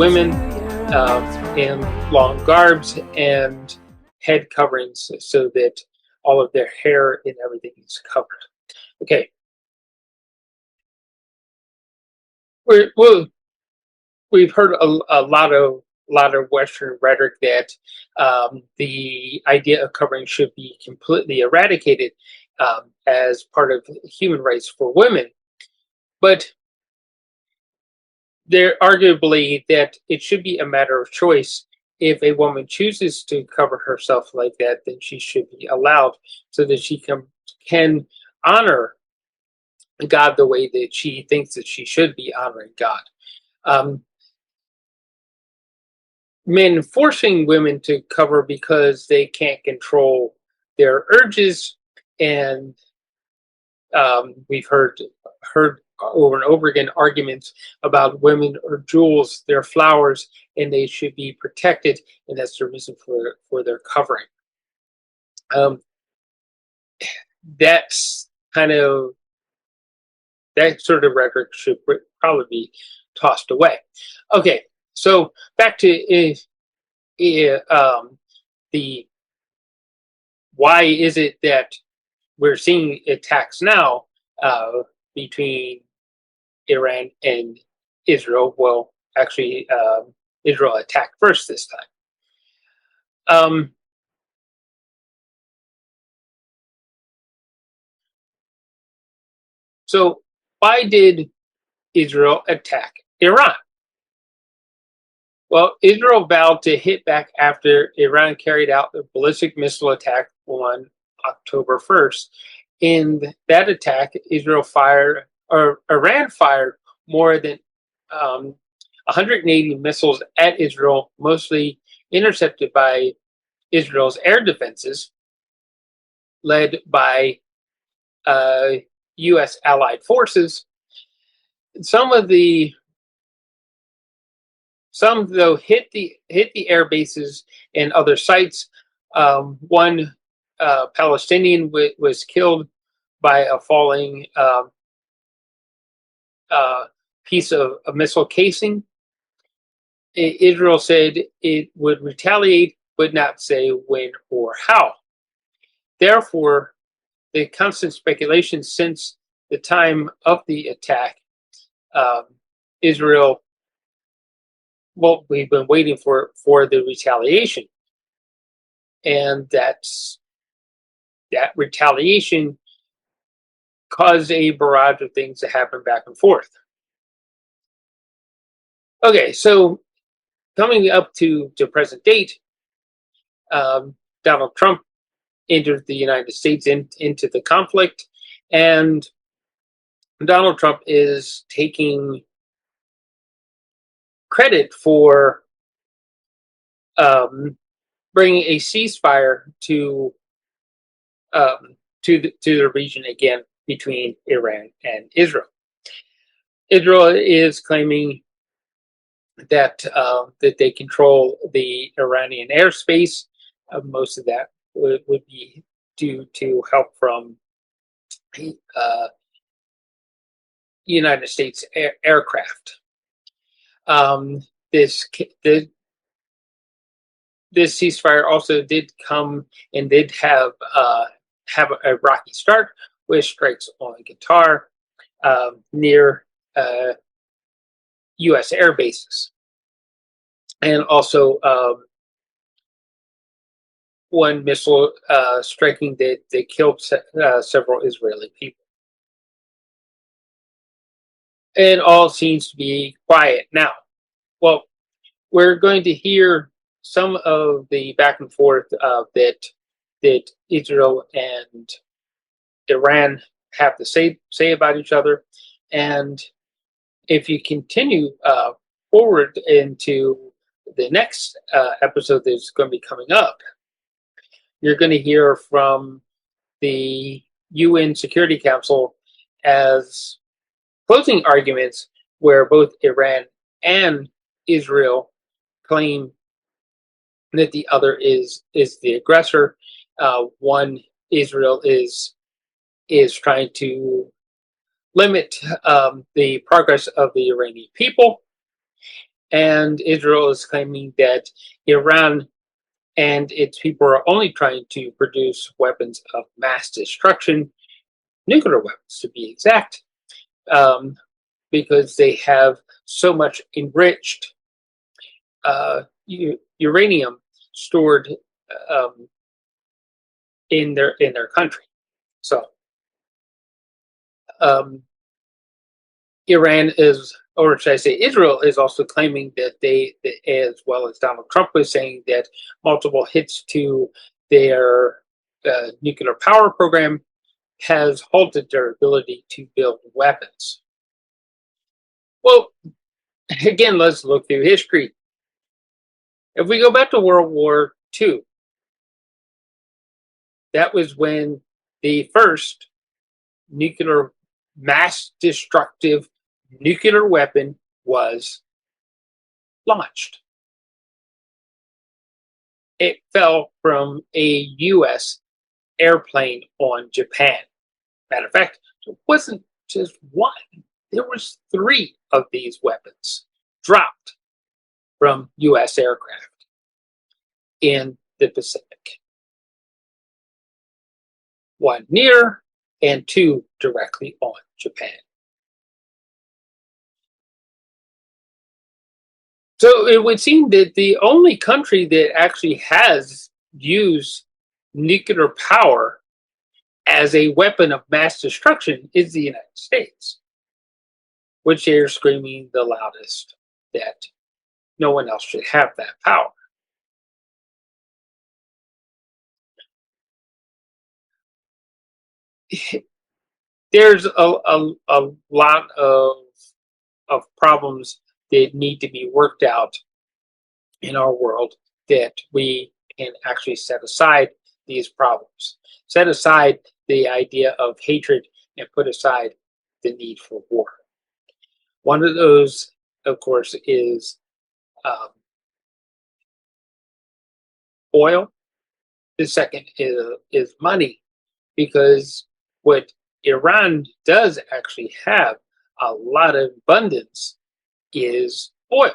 women in long garbs and head coverings so that all of their hair and everything is covered. Okay. We've heard a lot of Western rhetoric that the idea of covering should be completely eradicated as part of human rights for women, but there arguably that it should be a matter of choice. If a woman chooses to cover herself like that, then she should be allowed, so that she can honor God the way that she thinks that she should be honoring God. Men forcing women to cover because they can't control their urges, and we've heard over and over again arguments about women are jewels, they're flowers, and they should be protected, and that's the reason for their covering. That's kind of that sort of rhetoric should probably be tossed away. Okay, so back to the why is it that we're seeing attacks now between Iran and Israel? Well, actually, Israel attacked first this time. So why did Israel attack Iran? Well, Israel vowed to hit back after Iran carried out the ballistic missile attack on October 1st. In that attack, Iran fired more than 180 missiles at Israel, mostly intercepted by Israel's air defenses, led by U.S. allied forces. Some though hit the air bases and other sites. One Palestinian was killed by a falling piece of a missile casing. Israel said it would retaliate, but not say when or how. Therefore, the constant speculation since the time of the attack, Israel, well, we've been waiting for the retaliation, and that retaliation caused a barrage of things to happen back and forth. Okay, so coming up to present date, Donald Trump entered the United States into the conflict, and Donald Trump is taking credit for bringing a ceasefire to the region again between Iran and Israel. Israel is claiming that they control the Iranian airspace. Most of that would be due to help from United States aircraft. This ceasefire also did come and did have a rocky start with strikes on Qatar near U.S. air bases, and also one missile striking that killed several Israeli people. And all seems to be quiet now. Well, we're going to hear some of the back and forth that Israel and Iran have to say about each other. And if you continue forward into the next episode that's going to be coming up, you're going to hear from the UN Security Council as closing arguments where both Iran and Israel claim that the other is the aggressor. One, Israel is trying to limit the progress of the Iranian people, And Israel is claiming that Iran and its people are only trying to produce weapons of mass destruction, nuclear weapons to be exact, um, because they have so much enriched uranium stored um, in their country. So um, Iran is, or should I say, Israel is also claiming that they, as well as Donald Trump was saying, that multiple hits to their nuclear power program has halted their ability to build weapons. Well, again, let's look through history. If we go back to World War II, that was when the first nuclear mass destructive nuclear weapon was launched. It fell from a US airplane on Japan. Matter of fact, it wasn't just one. There was 3 of these weapons dropped from US aircraft in the Pacific. 1 near and 2 directly on Japan. So it would seem that the only country that actually has used nuclear power as a weapon of mass destruction is the United States, which they're screaming the loudest that no one else should have that power. There's a lot of problems that need to be worked out in our world that we can actually set aside these problems. Set aside the idea of hatred and put aside the need for war. One of those, of course, is oil. The second is money, because what Iran does actually have a lot of abundance is oil.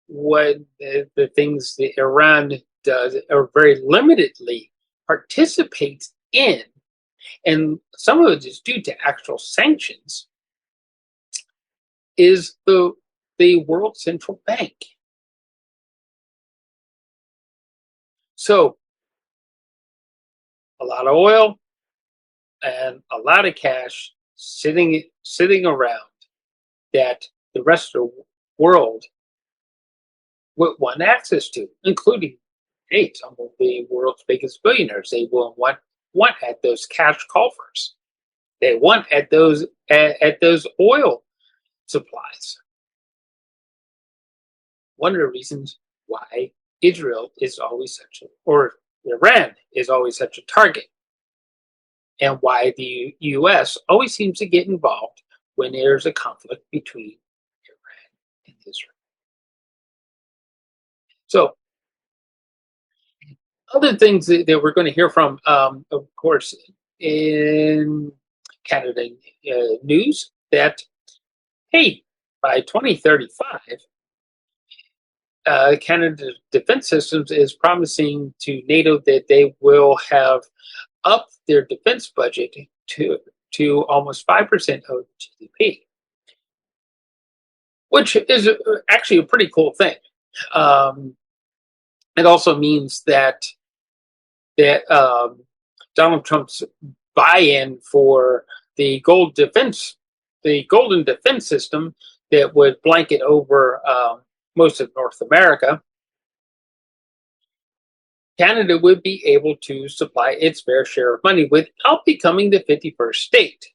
What the things that Iran does, or very limitedly participates in, and some of it is due to actual sanctions, is the World Central Bank. So a lot of oil and a lot of cash sitting around that the rest of the world would want access to, including, hey, some of the world's biggest billionaires. They will want at those cash coffers. They want at those oil supplies. One of the reasons why Israel is always or Iran is always such a target, and why the U.S. always seems to get involved when there's a conflict between Iran and Israel. So, other things that we're going to hear from, of course, in Canada news, that, hey, by 2035, Canada's defense systems is promising to NATO that they will have upped their defense budget to almost 5% of GDP, which is actually a pretty cool thing. It also means that Donald Trump's buy-in for the golden defense system that would blanket over most of North America, Canada would be able to supply its fair share of money without becoming the 51st state.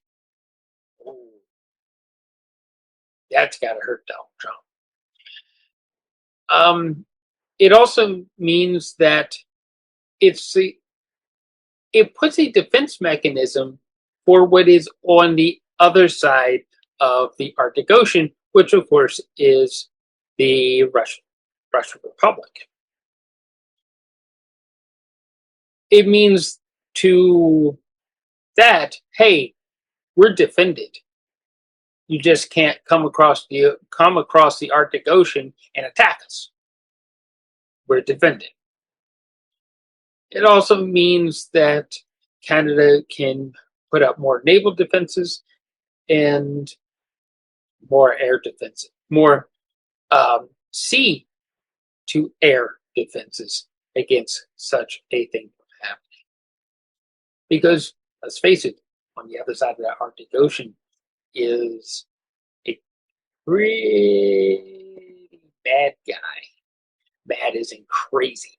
Ooh, that's got to hurt Donald Trump. It also means that it puts a defense mechanism for what is on the other side of the Arctic Ocean, which of course is the Russian Republic. It means to that, hey, we're defended. You just can't come across the Arctic Ocean and attack us. We're defending. It also means that Canada can put up more naval defenses and more air defenses, more sea to air defenses against such a thing from happening. Because let's face it, on the other side of that Arctic Ocean is a pretty bad guy. Bad as in crazy.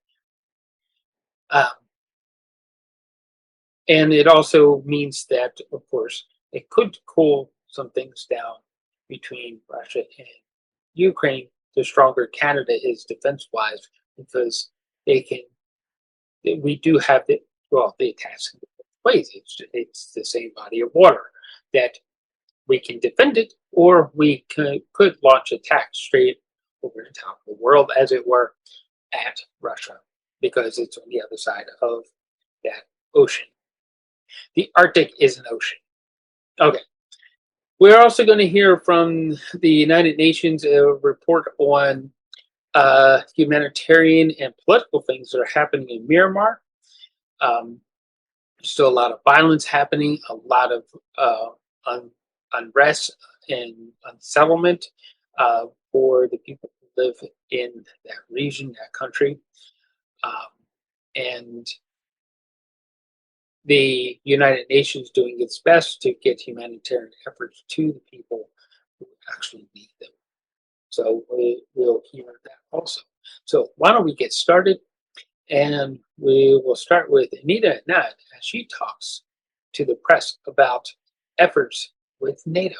And it also means that, of course, it could cool some things down between Russia and Ukraine. The stronger Canada is defense-wise, because we do have the attacks in both ways. It's the same body of water that we can defend it, or we could launch attacks straight over the top of the world, as it were, at Russia, because it's on the other side of that ocean. The Arctic is an ocean. Okay. We're also going to hear from the United Nations a report on humanitarian and political things that are happening in Myanmar. Still a lot of violence happening, a lot of unrest and unsettlement for the people who live in that region, that country. And the United Nations doing its best to get humanitarian efforts to the people who actually need them. So we'll hear that also. So why don't we get started? And we will start with Anita Nad as she talks to the press about efforts with NATO.